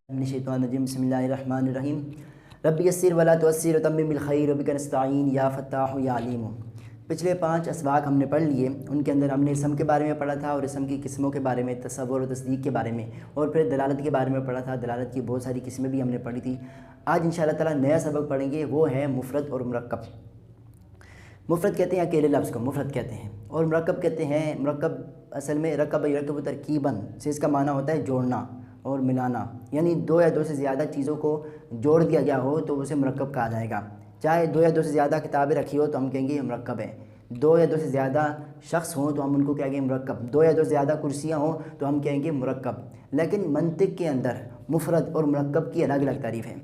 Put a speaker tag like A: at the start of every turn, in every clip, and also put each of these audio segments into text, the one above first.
A: من الشیطان الرجیم بسم اللہ الرحمن الرحیم رب یسر ولا تعسر وتمم بالخیر وبک نستعین یا فتاح یا علیم۔ پچھلے 5 اسباق ہم نے پڑھ لیے، ان کے اندر ہم نے اسم کے بارے میں پڑھا تھا اور اسم کی قسموں کے بارے میں، تصور و تصدیق کے بارے میں، اور پھر دلالت کے بارے میں پڑھا تھا۔ دلالت کی بہت ساری قسمیں بھی ہم نے پڑھی تھی۔ آج انشاءاللہ تعالیٰ نیا سبق پڑھیں گے، وہ ہے مفرد اور مرکب۔ مفرد کہتے ہیں اکیلے لفظ کو مفرد کہتے ہیں، اور مرکب کہتے ہیں، مرکب اصل میں رکب یرکب ترکیباً سے اس کا معنی ہوتا ہے جوڑنا اور ملانا، یعنی 2 یا 2 سے زیادہ چیزوں کو جوڑ دیا گیا ہو تو اسے مرکب کہا جائے گا۔ چاہے 2 یا 2 سے زیادہ کتابیں رکھی ہو تو ہم کہیں گے یہ مرکب ہے، 2 یا 2 سے زیادہ شخص ہوں تو ہم ان کو کہیں گے مرکب، 2 یا 2 سے زیادہ کرسیاں ہوں تو ہم کہیں گے مرکب۔ لیکن منطق کے اندر مفرد اور مرکب کی الگ الگ تعریف ہے۔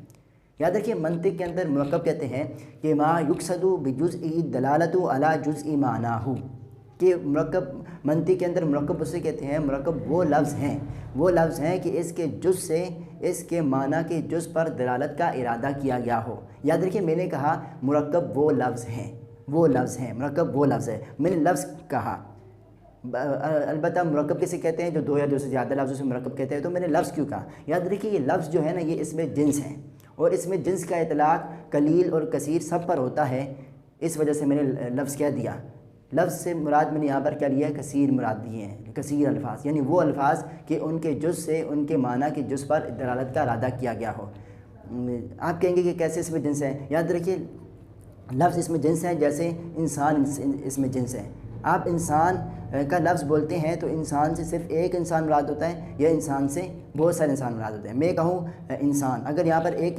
A: یاد رکھیے، منطق کے اندر مرکب کہتے ہیں کہ ما یقصد بجزء دلالت علی جزء معناہ، کہ مرکب منطق کے اندر مرکب اسے کہتے ہیں، مرکب وہ لفظ ہیں کہ اس کے جز سے اس کے معنی کے جز پر دلالت کا ارادہ کیا گیا ہو۔ یاد رکھیے، میں نے کہا مرکب وہ لفظ ہیں، مرکب وہ لفظ ہے، میں نے لفظ کہا۔ البتہ مرکب کسے کہتے ہیں؟ جو 2 یا 2 سے زیادہ لفظوں سے مرکب کہتے ہیں۔ تو میں نے لفظ کیوں کہا؟ یاد رکھیے، یہ لفظ جو ہے نا، یہ اس میں جنس ہیں، اور اس میں جنس کا اطلاق قلیل اور کثیر سب پر ہوتا ہے، اس وجہ سے میں نے لفظ کہہ دیا۔ لفظ سے مراد میں نے یہاں پر کیا لیا ہے؟ کثیر مراد دیے ہیں، کثیر الفاظ، یعنی وہ الفاظ کہ ان کے جز سے ان کے معنی کے جز پر دلالت کا ارادہ کیا گیا ہو۔ آپ کہیں گے کہ کیسے اس میں جنس ہے؟ یاد رکھیے، لفظ اس میں جنس ہے جیسے انسان اس میں جنس ہے۔ آپ انسان کا لفظ بولتے ہیں تو انسان سے صرف ایک انسان مراد ہوتا ہے یا انسان سے بہت سارے انسان مراد ہوتے ہیں؟ میں کہوں انسان، اگر یہاں پر ایک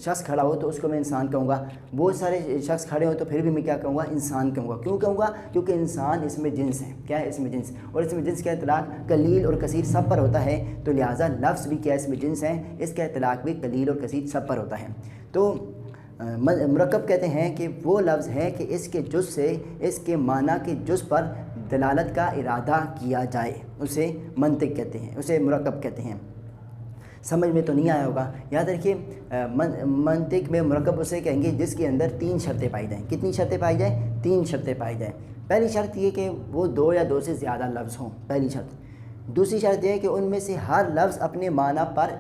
A: شخص کھڑا ہو تو اس کو میں انسان کہوں گا، بہت سارے شخص کھڑے ہوں تو پھر بھی میں کیا کہوں گا؟ انسان کہوں گا۔ کیوں کہوں گا؟ کیونکہ انسان اس میں جنس ہے۔ کیا ہے اس میں جنس؟ اور اس میں جنس کا اطلاق قلیل اور کثیر سب پر ہوتا ہے، تو لہٰذا لفظ بھی کیا اس میں جنس ہے، اس کا اطلاق بھی قلیل اور کثیر سب پر ہوتا ہے۔ تو مرکب کہتے ہیں کہ وہ لفظ ہے کہ اس کے جز سے اس کے معنی کے جز پر دلالت کا ارادہ کیا جائے، اسے منطق کہتے ہیں، اسے مرکب کہتے ہیں۔ سمجھ میں تو نہیں آیا ہوگا؟ یاد رکھیے، منطق میں مرکب اسے کہیں گے جس کے اندر 3 شرطیں پائی جائیں۔ کتنی شرطیں پائی جائیں؟ 3 شرطیں پائی جائیں۔ پہلی شرط یہ کہ وہ 2 یا 2 سے زیادہ لفظ ہوں، پہلی شرط۔ دوسری شرط یہ ہے کہ ان میں سے ہر لفظ اپنے معنی پر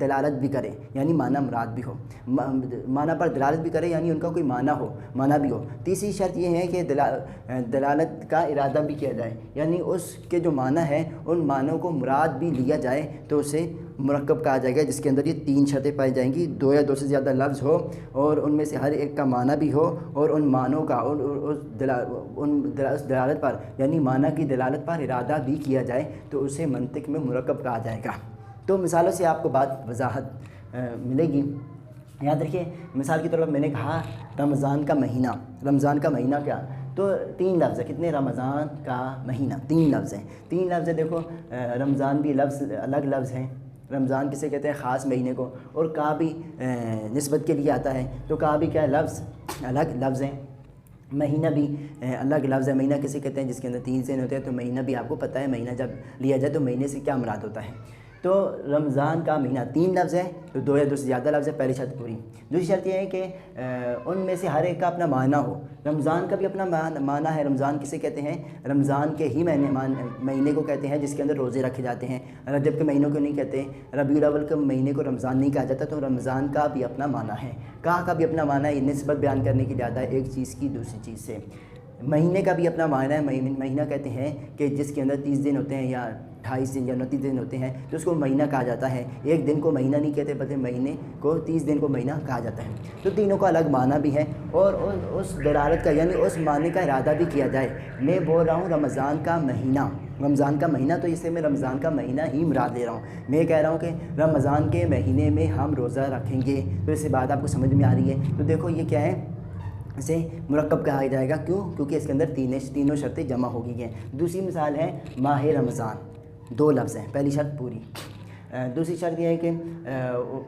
A: دلالت بھی کرے، یعنی معنی مراد بھی ہو، معنی پر دلالت بھی کرے، یعنی ان کا کوئی معنی بھی ہو۔ تیسری شرط یہ ہے کہ دلالت کا ارادہ بھی کیا جائے، یعنی اس کے جو معنی ہیں ان معنوں کو مراد بھی لیا جائے تو اسے مرکب کہا جائے گا، جس کے اندر یہ 3 شرطیں پائی جائیں گی: 2 یا 2 سے زیادہ لفظ ہو، اور ان میں سے ہر ایک کا معنی بھی ہو، اور ان معنوں کا اس دلالت پر، یعنی معنی کی دلالت پر ارادہ بھی کیا جائے تو اسے منطق میں مرکب کہا جائے گا۔ تو مثالوں سے آپ کو بات وضاحت ملے گی۔ یاد رکھیے، مثال کے طور پر میں نے کہا رمضان کا مہینہ۔ رمضان کا مہینہ کیا؟ تو 3 لفظ ہیں۔ کتنے؟ رمضان کا مہینہ 3 لفظ ہیں، 3 لفظ ہیں۔ دیکھو، رمضان بھی الگ لفظ ہیں، رمضان کسے کہتے ہیں؟ خاص مہینے کو، اور کا بھی نسبت کے لیے آتا ہے، تو کا بھی کیا ہے؟ لفظ الگ لفظ ہیں۔ مہینہ بھی الگ لفظ ہے۔ مہینہ کسے کہتے ہیں؟ جس کے اندر 3 دن ہوتے ہیں۔ تو مہینہ بھی آپ کو پتہ ہے، مہینہ جب لیا جائے تو مہینے سے کیا مراد ہوتا ہے۔ تو رمضان کا مہینہ 3 لفظ ہے، تو 2 یا 2 سے زیادہ لفظ ہے، پہلی شرط پوری۔ دوسری شرط یہ ہے کہ ان میں سے ہر ایک کا اپنا معنی ہو۔ رمضان کا بھی اپنا معنی ہے۔ رمضان کسے کہتے ہیں؟ رمضان کے ہی مہینے کو کہتے ہیں جس کے اندر روزے رکھے جاتے ہیں۔ رجب کے مہینوں کو نہیں کہتے، ربیع الاول کے مہینے کو رمضان نہیں کہا جاتا۔ تو رمضان کا بھی اپنا معنی ہے، کا بھی اپنا معنی ہے، یہ نسبت بیان کرنے کی جاتا ہے ایک چیز کی دوسری چیز سے۔ مہینے کا بھی اپنا معنی ہے۔ مہینہ کہتے ہیں کہ جس کے اندر 30 دن ہوتے ہیں یا 28 دن یا 29 دن ہوتے ہیں، تو اس کو مہینہ کہا جاتا ہے۔ ایک دن کو مہینہ نہیں کہتے، بلکہ مہینے کو 30 دن کو مہینہ کہا جاتا ہے۔ تو تینوں کا الگ معنی بھی ہے، اور اس دلالت کا، یعنی اس معنی کا ارادہ بھی کیا جائے۔ میں بول رہا ہوں رمضان کا مہینہ، تو اس سے میں رمضان کا مہینہ ہی مراد لے رہا ہوں۔ میں کہہ رہا ہوں کہ رمضان کے مہینے میں ہم روزہ رکھیں گے، تو اس سے بات آپ کو سمجھ میں آ رہی ہے۔ تو دیکھو یہ کیا ہے، اسے مرکب کہا جائے گا۔ کیوں؟ کیونکہ اس کے اندر تینوں شرطیں جمع ہو گئی ہیں۔ دوسری مثال ہے ماہ رمضان، 2 لفظ ہیں، پہلی شرط پوری۔ دوسری شرط یہ ہے کہ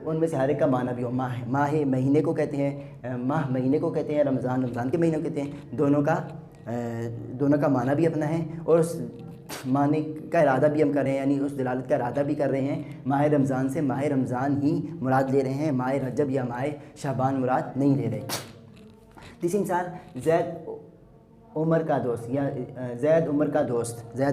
A: ان میں سے ہر ایک کا معنی بھی ہو۔ ماہ مہینے کو کہتے ہیں، ماہ مہینے کو کہتے ہیں، رمضان کے مہینے کو کہتے ہیں۔ دونوں کا معنی بھی اپنا ہے، اور اس معنی کا ارادہ بھی ہم کر رہے ہیں، یعنی اس دلالت کا ارادہ بھی کر رہے ہیں۔ ماہ رمضان سے ماہ رمضان ہی مراد لے رہے ہیں، ماہ رجب یا ماہ شعبان مراد نہیں لے رہے۔ تیسری مثال، زید عمر کا دوست، یا زید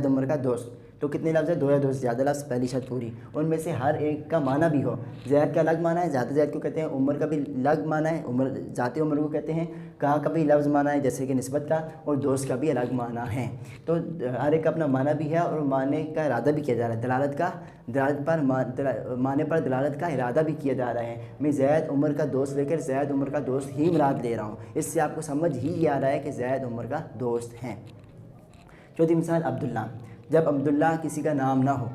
A: عمر کا دوست۔ تو تو کتنے لفظ ہیں؟ 2 یا 2 سے زیادہ لفظ، پہلی شرط پوری۔ ان میں سے ہر ایک کا معنی بھی ہو، زید کا الگ معنی ہے، ذات زید کو کہتے ہیں، عمر کا بھی الگ معنی ہے، عمر ذات عمر کو کہتے ہیں، کہاں کا بھی لفظ معنی ہے جیسے کہ نسبت کا، اور دوست کا بھی الگ معنی ہے۔ تو ہر ایک کا اپنا معنی بھی ہے اور معنی کا ارادہ بھی کیا جا رہا ہے، معنی پر دلالت کا ارادہ بھی کیا جا رہا ہے۔ میں زید عمر کا دوست لے کر زید عمر کا دوست ہی مراد لے رہا ہوں، اس سے آپ کو سمجھ ہی یہ آ رہا ہے کہ زید عمر کا دوست ہیں۔ چوتھی مثال عبداللہ، جب عبداللہ کسی کا نام نہ ہو،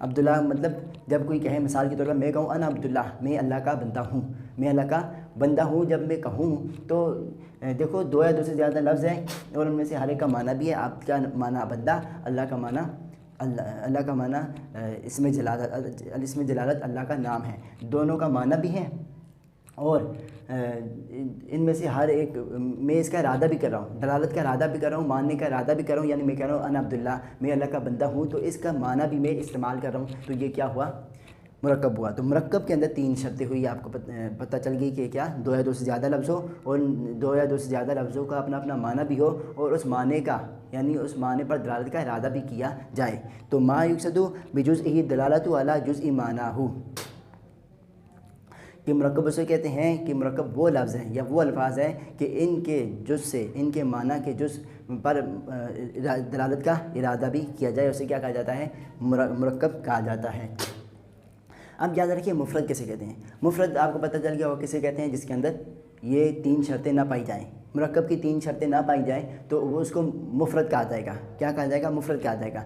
A: عبداللہ مطلب جب کوئی کہے، مثال کے طور پر میں کہوں انا عبداللہ، میں اللہ کا بندہ ہوں، میں اللہ کا بندہ ہوں، جب میں کہوں تو دیکھو 2 یا 2 سے زیادہ لفظ ہیں اور ان میں سے ہر ایک کا معنی بھی ہے۔ آپ کا معنی بندہ، اللہ کا معنی اللہ کا معنی اسم جلالت اللہ کا نام ہے، دونوں کا معنی بھی ہے اور ان میں سے ہر ایک میں اس کا ارادہ بھی کر رہا ہوں، دلالت کا ارادہ بھی کر رہا ہوں، ماننے کا ارادہ بھی کر رہا ہوں، یعنی میں کہہ رہا ہوں انا عبداللہ، میں اللہ کا بندہ ہوں، تو اس کا معنی بھی میں استعمال کر رہا ہوں، تو یہ کیا ہوا؟ مرکب ہوا۔ تو مرکب کے اندر 3 شرطیں ہوئی، آپ کو پتہ چل گئی کہ کیا 2 یا 2 سے زیادہ لفظ ہو اور 2 یا 2 سے زیادہ لفظوں کا اپنا اپنا معنی بھی ہو اور اس معنی کا یعنی اس معنی پر دلالت کا ارادہ بھی کیا جائے۔ تو ما یقصد بجزئہ دلالت علی جزء معنیہ، کہ مرکب اسے کہتے ہیں کہ مرکب وہ لفظ ہیں یا وہ الفاظ ہیں کہ ان کے جز سے، ان کے معنی کے جز پر دلالت کا ارادہ بھی کیا جائے، اسے کیا کہا جاتا ہے؟ مرکب کہا جاتا ہے۔ اب یاد رکھیے مفرد کسے کہتے ہیں؟ مفرد آپ کو پتہ چل گیا وہ کسے کہتے ہیں؟ جس کے اندر یہ 3 شرطیں نہ پائی جائیں، مرکب کی 3 شرطیں نہ پائی جائیں تو وہ اس کو مفرد کہا جائے گا۔ کیا کہا جائے گا؟ مفرد کہا جائے گا۔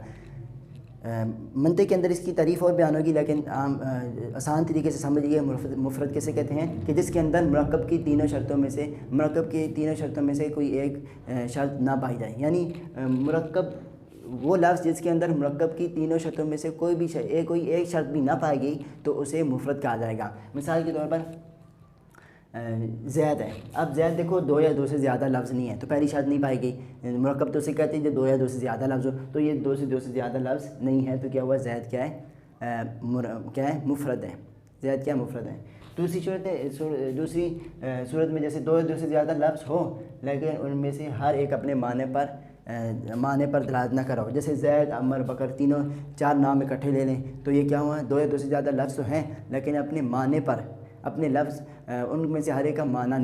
A: منطق کے اندر اس کی تعریف اور بیان ہوگی، لیکن آسان طریقے سے سمجھیے مفرد کیسے کہتے ہیں؟ کہ جس کے اندر مرکب کی تینوں شرطوں میں سے کوئی ایک شرط نہ پائی جائے، یعنی مرکب وہ لفظ جس کے اندر مرکب کی تینوں شرطوں میں سے کوئی ایک شرط بھی نہ پائی گئی تو اسے مفرد کہا جائے گا۔ مثال کے طور پر زید ہے، اب زید دیکھو 2 یا 2 سے زیادہ لفظ نہیں ہے تو پہلی شرط نہیں پائی گئی، مرکب تو اسے کہتے ہیں جو 2 یا 2 سے زیادہ لفظ ہو، تو یہ 2 سے زیادہ لفظ نہیں ہے تو کیا ہوا؟ زید کیا ہے؟ مفرد ہے، زید کیا مفرد ہے۔ دوسری صورت میں جیسے 2 یا 2 سے زیادہ لفظ ہو لیکن ان میں سے ہر ایک اپنے معنی پر دلالت نہ کرو، جیسے زید، عمر، بکر، تینوں 4 نام اکٹھے لے لیں تو یہ کیا ہوا؟ 2 یا 2 سے زیادہ لفظ تو ہیں لیکن اپنے معنی پر اپنے لفظ ان میں سے ہر ایک کا معنی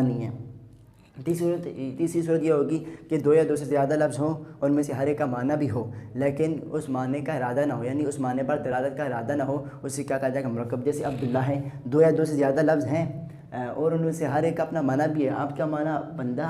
A: نہیں ہے، تیسری صورت یہ ہوگی کہ 2 یا 2 سے زیادہ لفظ ہوں اور ان میں سے ہر ایک کا معنی بھی ہو لیکن اس معنی کا ارادہ نہ ہو، یعنی اس معنی پر دلالت کا ارادہ نہ ہو، اس سے کیا کہا جائے گا؟ مرکب۔ جیسے عبداللہ ہے، 2 یا 2 سے زیادہ لفظ ہیں اور ان میں سے ہر ایک کا اپنا معنی بھی ہے، آپ کا معنی بندہ،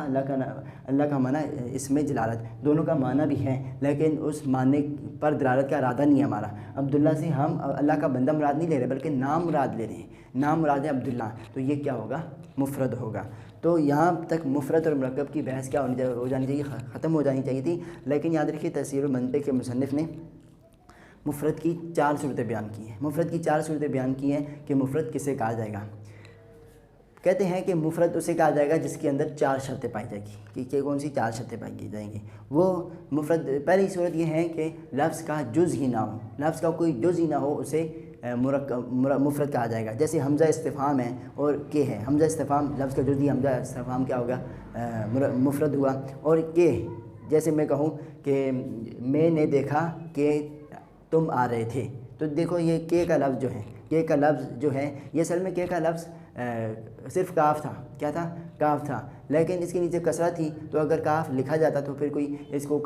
A: اللہ کا معنی اسم جلالت، دونوں کا معنی بھی ہے لیکن اس معنی پر دلالت کا ارادہ نہیں ہے ہمارا۔ عبداللہ سے ہم اللہ کا بندہ مراد نہیں لے رہے بلکہ نام مراد لے رہے ہیں، نام مراد ہے عبداللہ، تو یہ کیا ہوگا؟ مفرد ہوگا۔ تو یہاں تک مفرد اور مرکب کی بحث کیا ہو جانی چاہیے؟ ختم ہو جانی چاہیے تھی، لیکن یاد رکھیے تفسیر المنطق کے مصنف نے مفرد کی 4 صورتیں بیان کی ہیں کہ مفرد کسے کہا جائے گا۔ کہتے ہیں کہ مفرد اسے کہا جائے گا جس کے اندر 4 شرطیں پائی جائے گی، کہ کون سی 4 شرطیں پائی جائیں گی؟ وہ مفرد، پہلی صورت یہ ہے کہ لفظ کا جز ہی نہ ہو، لفظ کا کوئی جز ہی نہ ہو، اسے مفرد کہا جائے گا۔ جیسے حمزہ استفہام ہے اور کہ ہے، حمزہ استفہام لفظ کا جز ہی، حمزہ استفہام کیا ہوگا؟ مفرد ہوا۔ اور کہ جیسے میں کہوں کہ میں نے دیکھا کہ تم آ رہے تھے، تو دیکھو یہ کہ کا لفظ جو ہے یہ اصل میں کہ کا لفظ صرف کاف تھا، کیا تھا؟ کاف تھا، لیکن اس کے نیچے کسرہ تھی تو اگر کاف لکھا جاتا تو پھر کوئی اس کو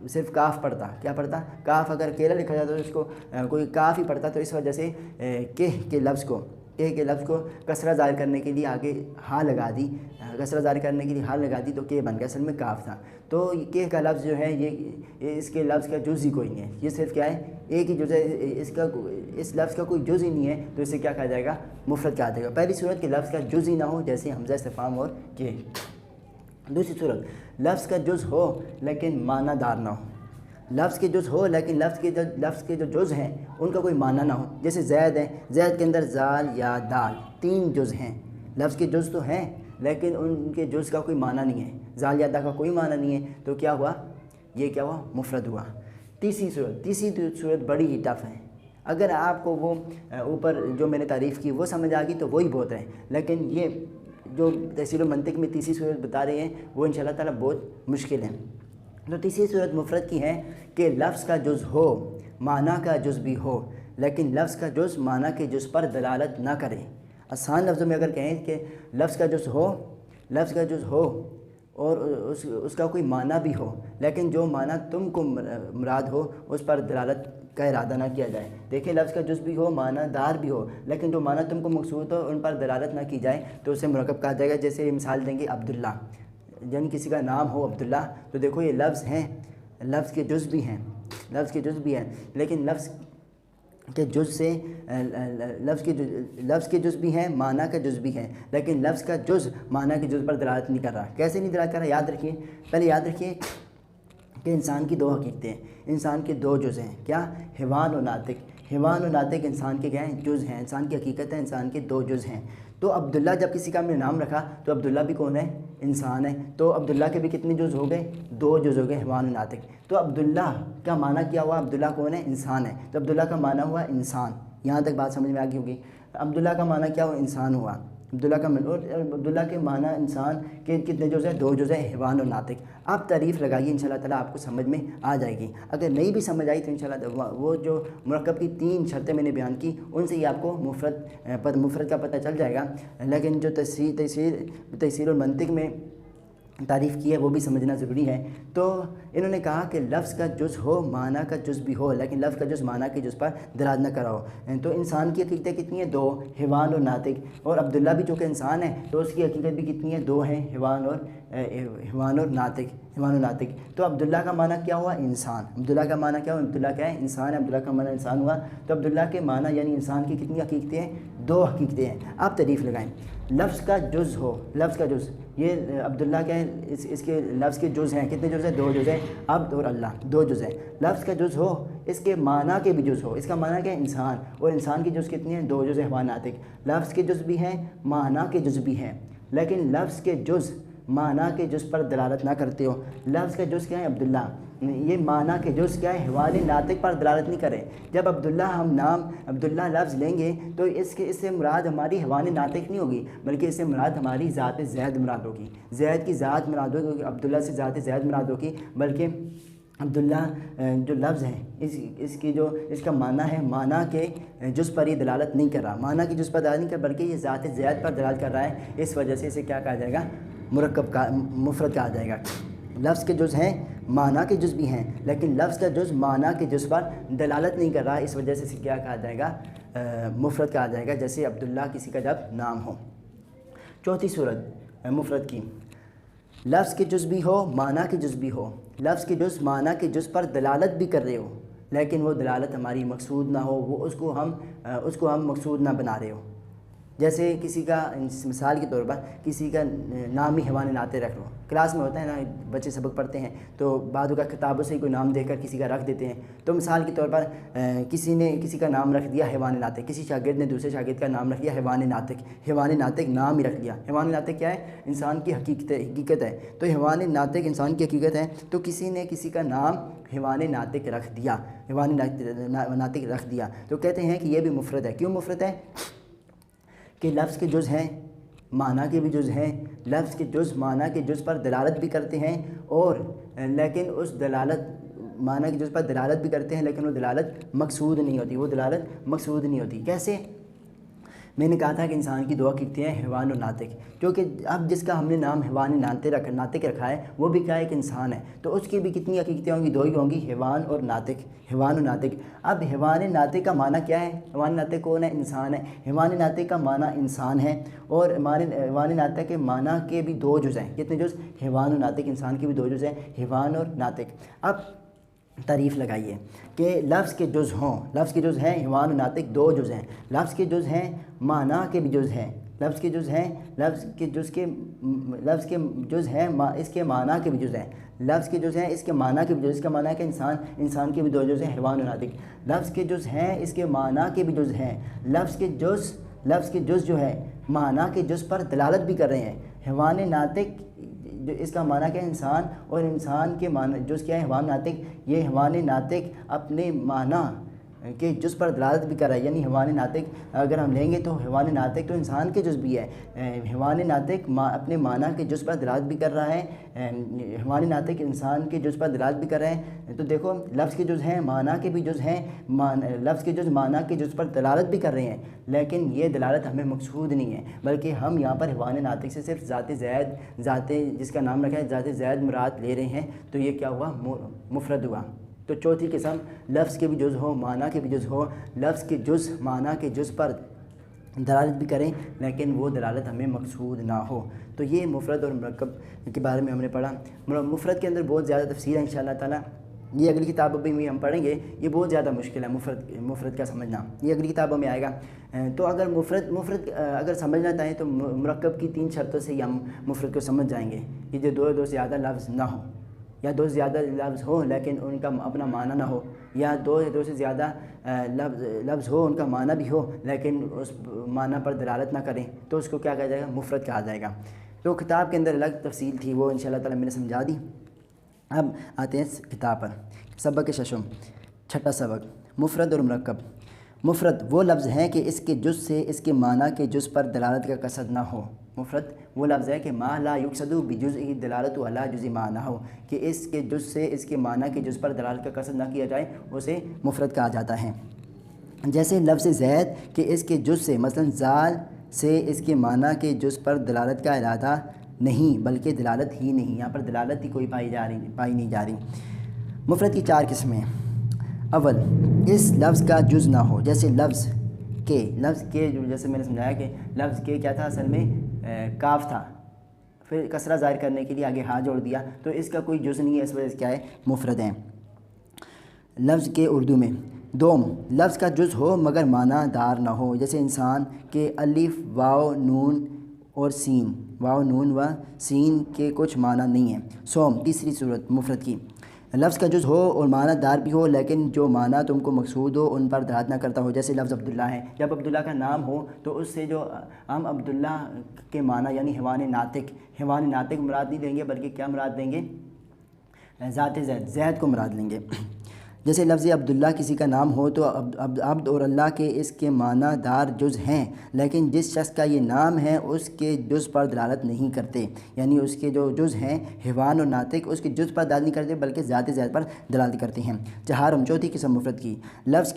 A: صرف کاف پڑھتا، کیا پڑھتا؟ کاف۔ اگر کیلا لکھا جاتا تو اس کو کوئی کاف ہی پڑھتا، تو اس وجہ سے کہ کے لفظ کو کسرہ ظاہر کرنے کے لیے آگے ہاں لگا دی، تو کہ بن گیا، اصل میں کاف تھا۔ تو کہ کا لفظ جو ہے یہ اس کے لفظ کا جز ہی کوئی نہیں ہے، یہ صرف کیا ہے؟ ایک ہی جز ہے، اس لفظ کا کوئی جز ہی نہیں ہے تو اسے کیا کہا جائے گا؟ مفرد کہا جائے گا۔ پہلی صورت کہ لفظ کا جز ہی نہ ہو، جیسے حمزہ استفہام اور کہ۔ دوسری صورت لفظ کا جز ہو لیکن معنی دار نہ ہو، لفظ کے جز ہو لیکن لفظ کے جو جز ہیں ان کا کوئی معنی نہ ہو، جیسے زید ہے، زید کے اندر زال یا دال 3 جز ہیں، لفظ کے جز تو ہیں لیکن ان کے جز کا کوئی معنی نہیں ہے، زال یا دا کا کوئی معنی نہیں ہے، تو کیا ہوا؟ یہ کیا ہوا؟ مفرد ہوا۔ تیسری صورت بڑی ہی ٹف ہے، اگر آپ کو وہ اوپر جو میں نے تعریف کی وہ سمجھ آ گئی تو وہی بہت ہے، لیکن یہ جو تفسیر المنطق میں تیسری صورت بتا رہے ہیں وہ انشاءاللہ تعالیٰ بہت مشکل ہے۔ تو تیسری صورت مفرد کی ہے کہ لفظ کا جز ہو معنی کا جز بھی ہو، لیکن لفظ کا جز معنی کے جز پر دلالت نہ کرے۔ آسان لفظوں میں اگر کہیں کہ لفظ کا جز ہو اور اس کا کوئی معنی بھی ہو، لیکن جو معنی تم کو مراد ہو اس پر دلالت کا ارادہ نہ کیا جائے۔ دیکھیں، لفظ کا جز بھی ہو، معنی دار بھی ہو، لیکن جو معنی تم کو مقصود ہو ان پر دلالت نہ کی جائے تو اسے مرکب کہا جائے گا۔ جیسے مثال دیں گے عبداللہ، یعنی کسی کا نام ہو عبداللہ، تو دیکھو یہ لفظ ہیں، لفظ کے جز بھی ہیں، لیکن لفظ کے جز سے لفظ کے جز بھی ہیں، معنی کا جز بھی ہے، لیکن لفظ کا جز معنی کے جز پر دلالت نہیں کر رہا۔ کیسے نہیں دلالت کر رہا؟ پہلے یاد رکھیے کہ انسان کی دو حقیقتیں ہیں، انسان کے دو جز ہیں، کیا؟ حیوان و ناطق۔ حیوان و ناطق انسان کے کیا ہیں؟ جز ہیں، انسان کی حقیقت ہے، انسان کے دو جز ہیں۔ تو عبداللہ جب کسی کا ہم نے نام رکھا تو عبداللہ بھی کون ہے؟ انسان ہے۔ تو عبداللہ کے بھی کتنے جز ہو گئے؟ دو جز ہو گئے، حیوان و ناطق۔ تو عبداللہ کا معنی کیا ہوا؟ عبداللہ کون ہے؟ انسان ہے۔ تو عبداللہ کا معنی ہوا انسان۔ یہاں تک بات سمجھ میں آ گئی ہوگی۔ عبداللہ کا معنی کیا ہوا؟ انسان ہوا۔ عبداللہ کے معنی انسان کے کتنے جز ہیں؟ دو جز ہیں، حیوان و ناطق۔ آپ تعریف لگائیے، انشاءاللہ تعالیٰ آپ کو سمجھ میں آ جائے گی۔ اگر نہیں بھی سمجھ آئی تو انشاءاللہ وہ جو مرکب کی 3 شرطیں میں نے بیان کی ان سے ہی آپ کو مفرد کا پتہ چل جائے گا، لیکن جو تفسیر المنطق میں تعریف کی ہے وہ بھی سمجھنا ضروری ہے۔ تو انہوں نے کہا کہ لفظ کا جز ہو معنی کا جز بھی ہو، لیکن لفظ کا جز معنی کے جز پر دلالت نہ کراؤ۔ تو انسان کی حقیقتیں کتنی ہیں؟ 2، حیوان اور ناطق۔ اور عبداللہ بھی چونکہ انسان ہے تو اس کی حقیقت بھی کتنی ہے؟ 2 ہیں، حیوان اور ناطق۔ تو عبداللہ کا معنی کیا ہوا؟ انسان۔ عبداللہ کا معنی کیا ہوا؟ عبداللہ کیا ہے؟ انسان ہے۔ عبداللہ کا معنی انسان ہوا۔ تو عبداللہ کے معنی یعنی انسان کی کتنی حقیقتیں ہیں؟ 2 حقیقتیں ہیں۔ آپ تعریف لگائیں۔ لفظ کا جز ہو، لفظ کا جز، یہ عبداللہ کیا ہے؟ اس کے لفظ کے جز ہیں، کتنے جز ہیں؟ 2 جز ہیں، عبد اور اللہ، 2 جز ہیں۔ لفظ کا جز ہو، اس کے معنی کے بھی جز ہو۔ اس کا معنی کیا ہے؟ انسان، اور انسان کے جز کتنے ہیں؟ 2 جز ہیں، حیوان ناطق۔ لفظ کے جز بھی ہیں، معنی کے جز بھی ہیں، لیکن لفظ کے جز معنی کے جز پر دلالت نہ کرتے ہو۔ لفظ کا جز کیا ہے؟ عبداللہ، یہ معنی کے جز کیا ہے؟ حیوان ناطق پر دلالت نہیں کرے۔ جب عبداللہ لفظ لیں گے تو اس سے مراد ہماری حیوان ناطق نہیں ہوگی، بلکہ اس سے مراد ہماری ذات زید مراد ہوگی، زید کی ذات مراد ہوگی، عبداللہ سے ذات زید مراد ہوگی۔ بلکہ عبداللہ جو لفظ ہے اس کا معنی ہے، معنی کے جز پر ہی دلالت نہیں کر رہا، معنی کے جز پر دلالت نہیں کر بلکہ یہ ذات زید پر دلالت کر رہا ہے۔ اس وجہ سے اسے کیا کہا جائے گا؟ مفرد کہا جائے گا۔ لفظ کے جز ہیں، معنی کے جز بھی ہیں، لیکن لفظ کا جز معنی کے جز پر دلالت نہیں کر رہا، اس وجہ سے اسے کیا کہا جائے گا؟ مفرد کہا جائے گا، جیسے عبداللہ کسی کا جب نام ہو۔ چوتھی صورت مفرد کی، لفظ کے جز بھی ہو معنی کے جز بھی ہو۔ لفظ کے جز معنی کے جز پر دلالت بھی کر رہے ہو، لیکن وہ دلالت ہماری مقصود نہ ہو، وہ اس کو ہم مقصود نہ بنا رہے ہو۔ جیسے کسی کا مثال کے طور پر کسی کا نام ہی حیوان ناطق رکھ لو۔ کلاس میں ہوتا ہے نا، بچے سبق پڑھتے ہیں تو بعض اوقات کتابوں سے ہی کوئی نام دے کر کسی کا رکھ دیتے ہیں۔ تو مثال کے طور پر کسی نے کسی کا نام رکھ دیا حیوان ناطق، کسی شاگرد نے دوسرے شاگرد کا نام رکھ دیا حیوان ناطق نام ہی رکھ دیا۔ حیوان ناطق کیا ہے؟ انسان کی حقیقت ہے۔ تو حیوان ناطق انسان کی حقیقت ہے، تو کسی نے کسی کا نام حیوان ناطق رکھ دیا، تو کہتے ہیں کہ یہ بھی مفرد ہے۔ کیوں مفرد ہے؟ کہ لفظ کے جز ہیں، معنی کے بھی جز ہیں، لفظ کے جز معنی کے جز پر دلالت بھی کرتے ہیں، اور لیکن اس معنی کے جز پر دلالت بھی کرتے ہیں، لیکن وہ دلالت مقصود نہیں ہوتی۔ کیسے؟ میں نے کہا تھا کہ انسان کی 2 حقیقتیں ہیں، حیوان و ناطق، کیونکہ اب جس کا ہم نے نام حیوان ناطق رکھا ہے وہ بھی کیا ہے؟ ایک انسان ہے، تو اس کی بھی کتنی حقیقتیں ہوں گی؟ 2 ہی ہوں گی، حیوان و ناطق۔ اب حیوان ناطق کا معنی کیا ہے؟ حیوان ناطق کون ہے؟ انسان ہے۔ حیوان ناطق کا معنی انسان ہے، اور حیوان ناطق کے معنی کے بھی 2 جز ہیں۔ کتنے جز؟ حیوان و ناطق، انسان کے بھی 2 جز ہیں، حیوان اور ناطق۔ اب تعریف لگائیے کہ لفظ کے جز ہوں، لفظ کے جز ہیں، حیوان و ناطق 2 جز ہیں، لفظ کے جز ہیں، معنی کے بھی جز ہیں، لفظ کے جز ہیں، لفظ کے جز ہیں، اس کے معنی کے بھی جز ہیں، لفظ کے جز ہیں، اس کے معنی کے بھی جز، اس کا معنی ہے کہ انسان کے بھی 2 جز ہیں، حیوان و ناطق۔ لفظ کے جز ہیں، اس کے معنی کے بھی جز ہیں، لفظ کے جز جو ہے معنی کے جز پر دلالت بھی کر رہے ہیں۔ حیوان ناطق اس کا معنی کیا ہے؟ انسان، اور انسان کے معنی جز کیا ہے؟ حیوان ناطق۔ یہ حیوان ناطق اپنے معنی کے جز پر دلالت بھی کر رہا ہے، یعنی حیوان ناطق اگر ہم لیں گے تو حیوان ناطق تو انسان کے جز بھی ہے، حیوان ناطق اپنے معنی کے جز پر دلالت بھی کر رہا ہے، حیوان ناطق انسان کے جز پر دلالت بھی کر رہے ہیں۔ تو دیکھو لفظ کے جز ہیں، معنی کے بھی جز ہیں، لفظ کے جز معنی کے جز پر دلالت بھی کر رہے ہیں، لیکن یہ دلالت ہمیں مقصود نہیں ہے، بلکہ ہم یہاں پر حیوان ناطق سے صرف ذات زید، ذات جس کا نام رکھا ہے ذات زید مراد لے رہے ہیں، تو یہ کیا ہوا؟ مفرد ہوا۔ تو چوتھی قسم لفظ کے بھی جز ہو، معنی کے بھی جز ہو، لفظ کے جز معنی کے جز پر دلالت بھی کریں لیکن وہ دلالت ہمیں مقصود نہ ہو۔ تو یہ مفرد اور مرکب کے بارے میں ہم نے پڑھا۔ مفرد کے اندر بہت زیادہ تفصیل ہے انشاءاللہ تعالیٰ، یہ اگلی کتابوں میں ہم پڑھیں گے، یہ بہت زیادہ مشکل ہے مفرد کا سمجھنا، یہ اگلی کتابوں میں آئے گا۔ تو اگر مفرد اگر سمجھنا چاہیں تو مرکب کی 3 شرطوں سے ہی ہم مفرد کو سمجھ جائیں گے کہ جو دو سے زیادہ لفظ نہ ہو، یا دو سے زیادہ لفظ ہو لیکن ان کا اپنا معنی نہ ہو، یا دو سے زیادہ لفظ ہو ان کا معنی بھی ہو لیکن اس معنی پر دلالت نہ کریں، تو اس کو کیا کہا جائے گا؟ مفرد کہا جائے گا۔ تو کتاب کے اندر الگ تفصیل تھی، وہ انشاءاللہ تعالیٰ میں نے سمجھا دی۔ اب آتے ہیں کتاب پر۔ سبق ششم، چھٹا سبق، مفرد اور مرکب۔ مفرد وہ لفظ ہیں کہ اس کے جز سے اس کے معنی کے جز پر دلالت کا قصد نہ ہو۔ مفرد وہ لفظ ہے کہ ما لا یقصد بجزء دلالت علی جزء معنی ہو، کہ اس کے جز سے اس کے معنی کے جز پر دلالت کا قصد نہ کیا جائے، اسے مفرد کہا جاتا ہے۔ جیسے لفظ زید کہ اس کے جز سے، مثلا زال سے اس کے معنی کے جز پر دلالت کا ارادہ نہیں بلکہ دلالت ہی نہیں، یہاں پر دلالت ہی کوئی پائی نہیں جا رہی۔ مفرد کی 4 قسمیں۔ اول، اس لفظ کا جز نہ ہو، جیسے لفظ کے جیسے میں نے سمجھایا کہ لفظ کے کیا تھا؟ اصل میں کاف تھا، پھر کسرہ ظاہر کرنے کے لیے آگے ہا جوڑ دیا، تو اس کا کوئی جز نہیں ہے، اس وجہ سے کیا ہے؟ مفرد ہیں لفظ کے اردو میں۔ دوم، لفظ کا جز ہو مگر معنی دار نہ ہو، جیسے انسان کے الف واو نون اور سین، واو نون و سین کے کچھ معنی نہیں ہیں۔ سوم، تیسری صورت مفرد کی، لفظ کا جز ہو اور معنی دار بھی ہو لیکن جو معنی تم کو مقصود ہو ان پر دلالت نہ کرتا ہو، جیسے لفظ عبداللہ ہے، جب عبداللہ کا نام ہو تو اس سے جو ہم عبداللہ کے معنی یعنی حیوان ناطق مراد نہیں دیں گے بلکہ کیا مراد دیں گے؟ ذات زید کو مراد لیں گے۔ جیسے لفظ عبداللہ کسی کا نام ہو تو عبد اور اللہ کے اس کے معنی دار جز ہیں، لیکن جس شخص کا یہ نام ہے اس کے جز پر دلالت نہیں کرتے، یعنی اس کے جو جز ہیں حیوان اور ناطق اس کے جز پر دلالت نہیں کرتے بلکہ ذات زید پر دلالت کرتے ہیں۔ چہارم، چوتھی قسم مفرد کی، لفظ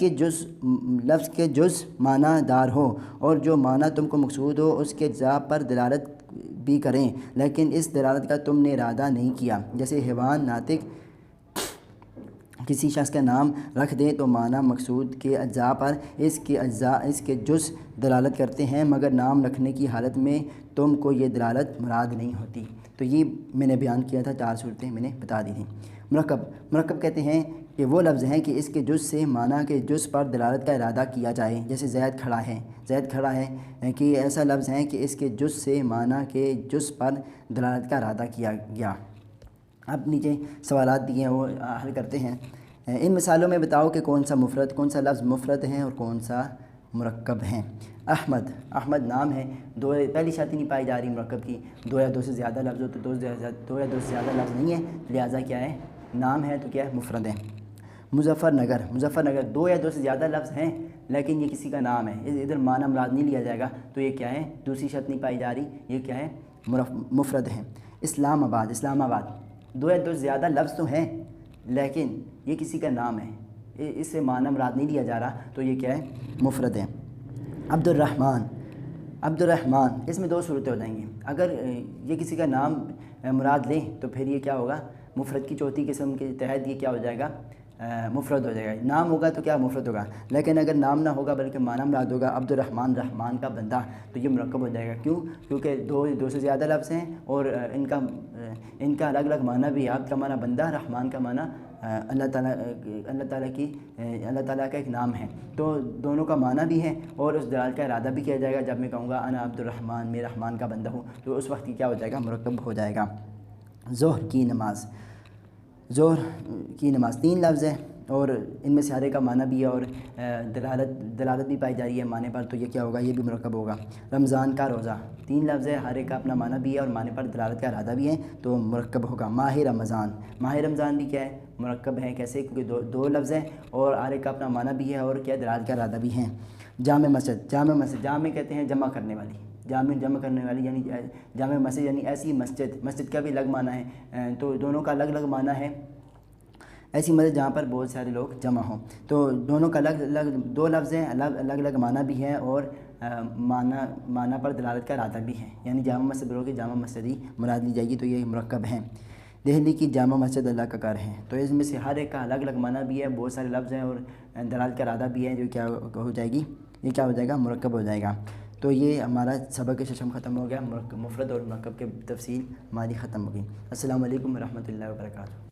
A: کے جز معنی دار ہو اور جو معنی تم کو مقصود ہو اس کے جا پر دلالت بھی کریں لیکن اس دلالت کا تم نے ارادہ نہیں کیا، جیسے حیوان ناطق کسی شخص کا نام رکھ دیں تو معنی مقصود کے اجزاء پر اس کے جز دلالت کرتے ہیں مگر نام رکھنے کی حالت میں تم کو یہ دلالت مراد نہیں ہوتی۔ تو یہ میں نے بیان کیا تھا، 4 صورتیں میں نے بتا دی تھیں۔ مرکب کہتے ہیں کہ وہ لفظ ہیں کہ اس کے جز سے معنی کے جز پر دلالت کا ارادہ کیا جائے، جیسے زید کھڑا ہے کہ ایسا لفظ ہے کہ اس کے جز سے معنی کے جز پر دلالت کا ارادہ کیا گیا۔ اب نیچے سوالات دیے ہیں وہ حل کرتے ہیں۔ ان مثالوں میں بتاؤ کہ کون سا لفظ مفرد ہیں اور کون سا مرکب ہیں۔ احمد نام ہے، پہلی شرط نہیں پائی جا رہی مرکب کی، 2 یا 2 سے زیادہ لفظ ہو تو 2 یا 2 سے زیادہ لفظ نہیں ہے، لہٰذا کیا ہے؟ نام ہے تو کیا ہے؟ مفرد ہے۔ مظفر نگر 2 یا 2 سے زیادہ لفظ ہیں لیکن یہ کسی کا نام ہے، ادھر معنی مراد نہیں لیا جائے گا، تو یہ کیا ہے؟ دوسری شرط نہیں پائی جا رہی، یہ کیا ہے؟ مفرد ہے۔ اسلام آباد 2 یا 2 سے زیادہ لفظ تو ہیں لیکن یہ کسی کا نام ہے، اس سے معنی مراد نہیں لیا جا رہا، تو یہ کیا ہے؟ مفرد ہے۔ عبد الرحمن اس میں 2 صورتیں ہو جائیں گی، اگر یہ کسی کا نام مراد لیں تو پھر یہ کیا ہوگا؟ مفرد کی چوتھی قسم کے تحت یہ کیا ہو جائے گا؟ مفرد ہو جائے گا۔ نام ہوگا تو کیا؟ مفرد ہوگا، لیکن اگر نام نہ ہوگا بلکہ معنی مراد ہوگا عبد الرحمن، رحمان کا بندہ، تو یہ مرکب ہو جائے گا۔ کیونکہ 2 سے زیادہ لفظ ہیں اور ان کا الگ الگ معنی بھی ہے، عبد کا معنی بندہ، رحمان کا معنی اللہ تعالیٰ کا ایک نام ہے، تو دونوں کا معنی بھی ہے اور اس دلالت کا ارادہ بھی کیا جائے گا۔ جب میں کہوں گا انا عبد الرحمن، میں رحمان کا بندہ ہوں، تو اس وقت کیا ہو جائے گا؟ مرکب ہو جائے گا۔ ظہر کی نماز 3 لفظ ہے، اور ان میں سے ہر ایک کا معنی بھی ہے اور دلالت بھی پائی جا رہی ہے معنی پر، تو یہ کیا ہوگا؟ یہ بھی مرکب ہوگا۔ رمضان کا روزہ، 3 لفظ ہے، ہر ایک کا اپنا معنی بھی ہے اور معنی پر دلالت کا ارادہ بھی ہے، تو مرکب ہوگا۔ ماہ رمضان، ماہ رمضان بھی کیا ہے؟ مرکب ہے۔ کیسے؟ کیونکہ دو لفظ ہیں اور ہر ایک کا اپنا معنی بھی ہے اور کیا دلالت کا ارادہ بھی ہے۔ جامع مسجد، جامع مسجد، جامع کہتے ہیں جمع کرنے والی، جمع کرنے والی یعنی جامع مسجد یعنی ایسی مسجد، مسجد کا بھی الگ معنی ہے، تو دونوں کا الگ الگ معنی ہے۔ ایسی مسجد جہاں پر بہت سارے لوگ جمع ہوں، تو دونوں کا الگ الگ 2 لفظ ہیں، الگ الگ معنی بھی ہے اور معنی پر دلالت کا ارادہ بھی ہے، یعنی جامع مسجد بولو کہ جامع مسجد ہی مراد لی جائے گی، تو یہ مرکب ہیں۔ دہلی کی جامع مسجد اللہ کا گھر ہے، تو اس میں سے ہر ایک کا الگ الگ معنی بھی ہے، بہت سارے لفظ ہیں اور دلالت کا ارادہ بھی ہے، جو کیا ہو جائے گی؟ یہ کیا ہو جائے گا؟ مرکب ہو جائے گا۔ تو یہ ہمارا سبق ششم ختم ہو گیا، مفرد اور مرکب کے تفصیل ہماری ختم ہو گئی۔ السلام علیکم ورحمۃ اللہ وبرکاتہ۔